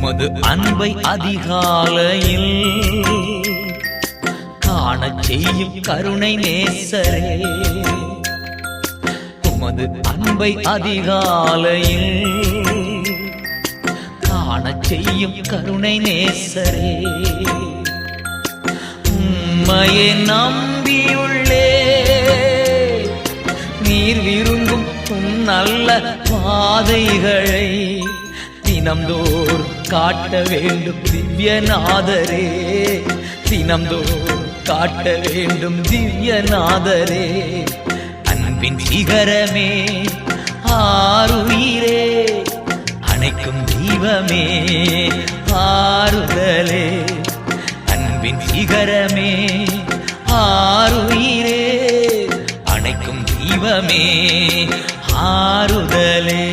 உமது அன்பை அதிகாலையில் காணச் செய்யும் கருணை நேசரே. உமது அன்பை அதிகாலையில் காணச் செய்யும் கருணை நேசரே. உம்மையே நம்பியுள்ளே நீர் விரும்பும் நல்ல பாதைகளை தினம்தோறும் காட்ட வேண்டும் திவ்யநாதரே. தினம்தோறும் காட்ட வேண்டும் திவ்யநாதரே. அன்பின் சிகரமே ஆருயிரே, அணைக்கும் தெய்வமே ஆறுதலே. அன்பின் சிகரமே ஆருயிரே, அணைக்கும் தெய்வமே ஆறுதலே.